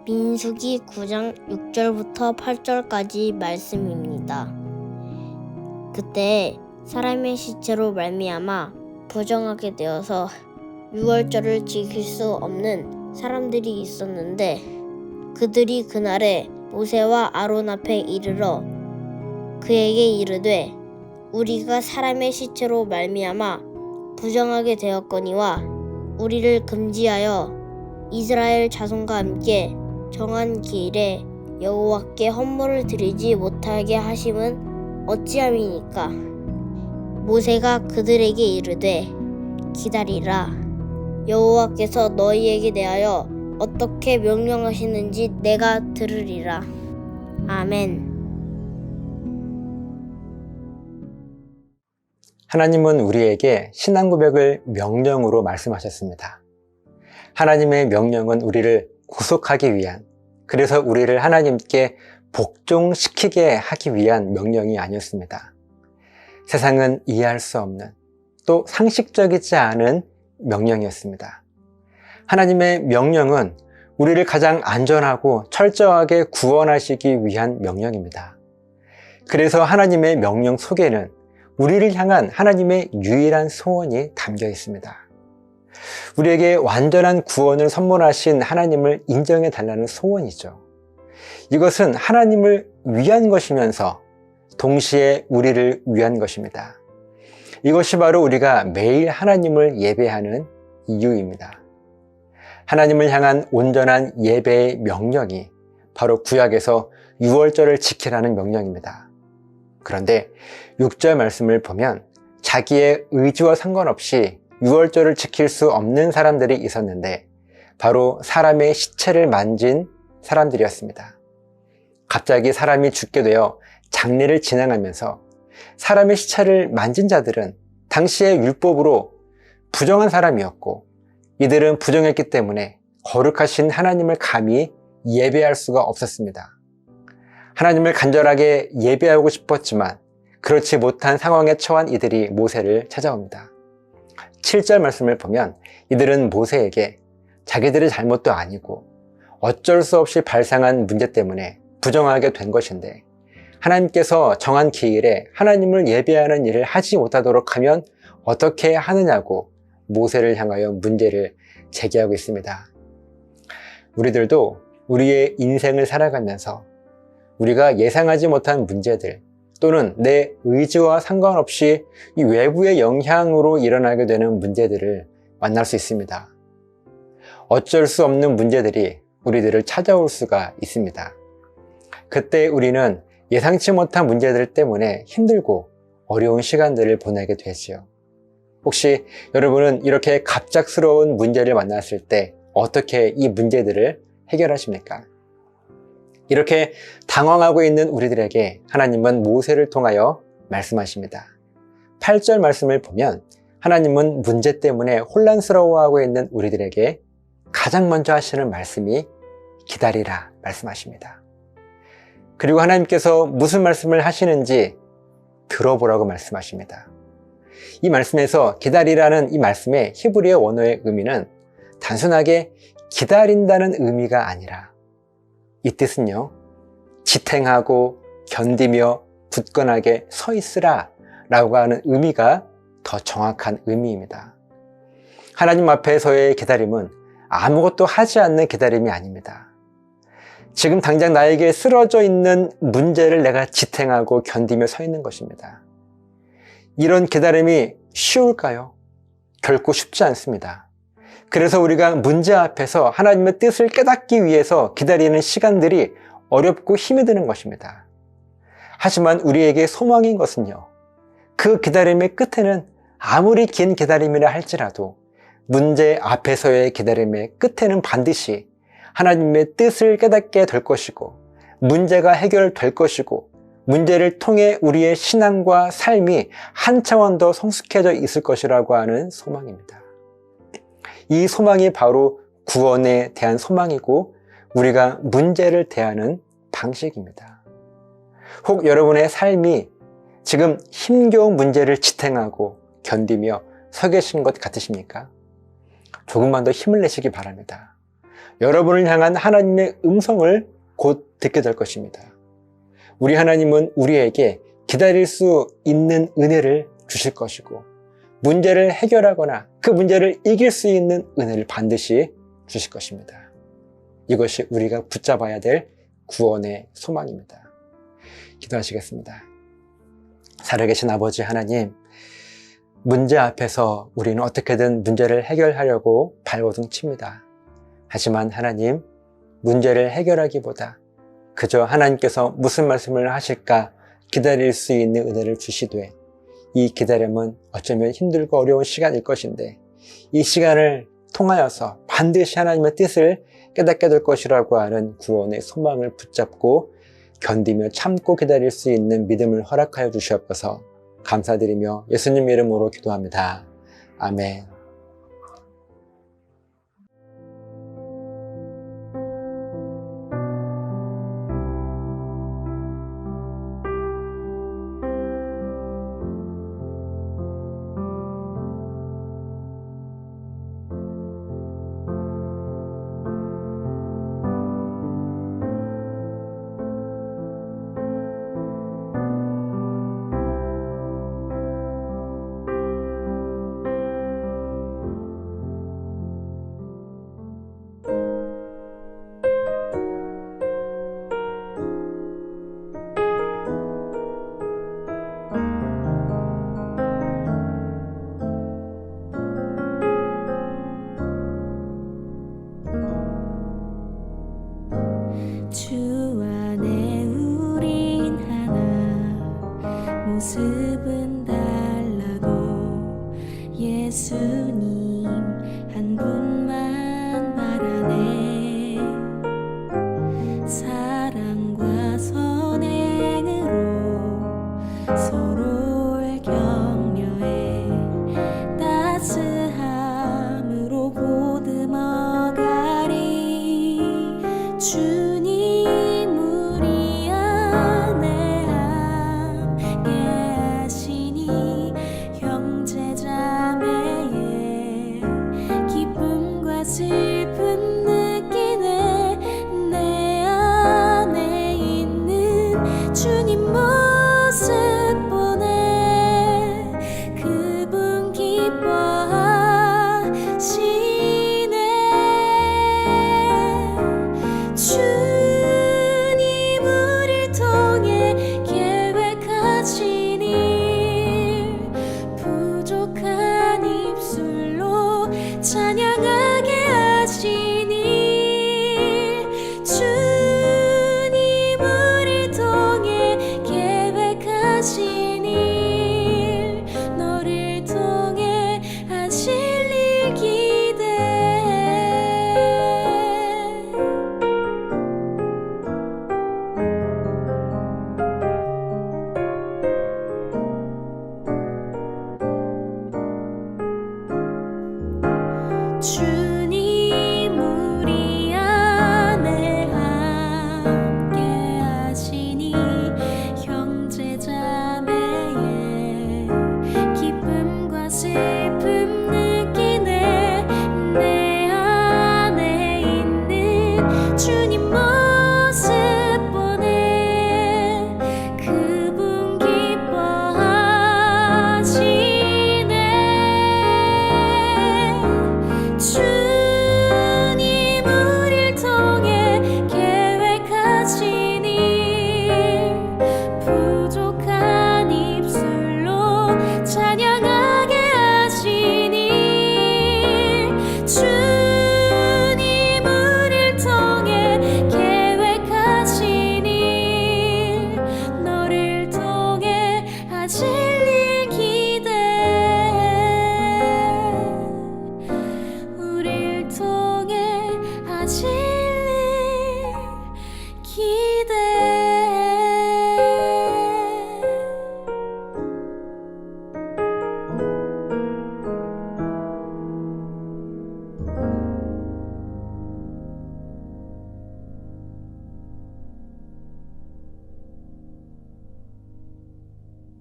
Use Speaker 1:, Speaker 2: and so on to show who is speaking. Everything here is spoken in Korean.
Speaker 1: 민수기 9장 6절부터 8절까지 말씀입니다. 그때 사람의 시체로 말미암아 부정하게 되어서 유월절을 지킬 수 없는 사람들이 있었는데 그들이 그날에 모세와 아론 앞에 이르러 그에게 이르되 우리가 사람의 시체로 말미암아 부정하게 되었거니와 우리를 금지하여 이스라엘 자손과 함께 정한 기일에 여호와께 헌물을 드리지 못하게 하심은 어찌함이니까. 모세가 그들에게 이르되 기다리라. 여호와께서 너희에게 대하여 어떻게 명령하시는지 내가 들으리라. 아멘.
Speaker 2: 하나님은 우리에게 신앙 고백을 명령으로 말씀하셨습니다. 하나님의 명령은 우리를 구속하기 위한, 그래서 우리를 하나님께 복종시키게 하기 위한 명령이 아니었습니다. 세상은 이해할 수 없는, 또 상식적이지 않은 명령이었습니다. 하나님의 명령은 우리를 가장 안전하고 철저하게 구원하시기 위한 명령입니다. 그래서 하나님의 명령 속에는 우리를 향한 하나님의 유일한 소원이 담겨 있습니다. 우리에게 완전한 구원을 선물하신 하나님을 인정해 달라는 소원이죠. 이것은 하나님을 위한 것이면서 동시에 우리를 위한 것입니다. 이것이 바로 우리가 매일 하나님을 예배하는 이유입니다. 하나님을 향한 온전한 예배의 명령이 바로 구약에서 유월절을 지키라는 명령입니다. 그런데 6절 말씀을 보면 자기의 의지와 상관없이 유월절을 지킬 수 없는 사람들이 있었는데 바로 사람의 시체를 만진 사람들이었습니다. 갑자기 사람이 죽게 되어 장례를 진행하면서 사람의 시체를 만진 자들은 당시의 율법으로 부정한 사람이었고 이들은 부정했기 때문에 거룩하신 하나님을 감히 예배할 수가 없었습니다. 하나님을 간절하게 예배하고 싶었지만 그렇지 못한 상황에 처한 이들이 모세를 찾아옵니다. 7절 말씀을 보면 이들은 모세에게 자기들의 잘못도 아니고 어쩔 수 없이 발생한 문제 때문에 부정하게 된 것인데 하나님께서 정한 기일에 하나님을 예배하는 일을 하지 못하도록 하면 어떻게 하느냐고 모세를 향하여 문제를 제기하고 있습니다. 우리들도 우리의 인생을 살아가면서 우리가 예상하지 못한 문제들 또는 내 의지와 상관없이 이 외부의 영향으로 일어나게 되는 문제들을 만날 수 있습니다. 어쩔 수 없는 문제들이 우리들을 찾아올 수가 있습니다. 그때 우리는 예상치 못한 문제들 때문에 힘들고 어려운 시간들을 보내게 되지요. 혹시 여러분은 이렇게 갑작스러운 문제를 만났을 때 어떻게 이 문제들을 해결하십니까? 이렇게 당황하고 있는 우리들에게 하나님은 모세를 통하여 말씀하십니다. 8절 말씀을 보면 하나님은 문제 때문에 혼란스러워하고 있는 우리들에게 가장 먼저 하시는 말씀이 기다리라 말씀하십니다. 그리고 하나님께서 무슨 말씀을 하시는지 들어보라고 말씀하십니다. 이 말씀에서 기다리라는 이 말씀의 히브리어 원어의 의미는 단순하게 기다린다는 의미가 아니라 이 뜻은요, 지탱하고 견디며 굳건하게 서 있으라 라고 하는 의미가 더 정확한 의미입니다. 하나님 앞에서의 기다림은 아무것도 하지 않는 기다림이 아닙니다. 지금 당장 나에게 쓰러져 있는 문제를 내가 지탱하고 견디며 서 있는 것입니다. 이런 기다림이 쉬울까요? 결코 쉽지 않습니다. 그래서 우리가 문제 앞에서 하나님의 뜻을 깨닫기 위해서 기다리는 시간들이 어렵고 힘이 드는 것입니다. 하지만 우리에게 소망인 것은요, 그 기다림의 끝에는 아무리 긴 기다림이라 할지라도 문제 앞에서의 기다림의 끝에는 반드시 하나님의 뜻을 깨닫게 될 것이고 문제가 해결될 것이고 문제를 통해 우리의 신앙과 삶이 한 차원 더 성숙해져 있을 것이라고 하는 소망입니다. 이 소망이 바로 구원에 대한 소망이고 우리가 문제를 대하는 방식입니다. 혹 여러분의 삶이 지금 힘겨운 문제를 지탱하고 견디며 서 계신 것 같으십니까? 조금만 더 힘을 내시기 바랍니다. 여러분을 향한 하나님의 음성을 곧 듣게 될 것입니다. 우리 하나님은 우리에게 기다릴 수 있는 은혜를 주실 것이고, 문제를 해결하거나 그 문제를 이길 수 있는 은혜를 반드시 주실 것입니다. 이것이 우리가 붙잡아야 될 구원의 소망입니다. 기도하시겠습니다. 살아계신 아버지 하나님, 문제 앞에서 우리는 어떻게든 문제를 해결하려고 발버둥 칩니다. 하지만 하나님, 문제를 해결하기보다 그저 하나님께서 무슨 말씀을 하실까 기다릴 수 있는 은혜를 주시되, 이 기다림은 어쩌면 힘들고 어려운 시간일 것인데 이 시간을 통하여서 반드시 하나님의 뜻을 깨닫게 될 것이라고 하는 구원의 소망을 붙잡고 견디며 참고 기다릴 수 있는 믿음을 허락하여 주시옵소서. 감사드리며 예수님 이름으로 기도합니다. 아멘.
Speaker 3: 주 안에 우린 하나, 모습은 달라도 예수님 한 분만 바라네. 사랑과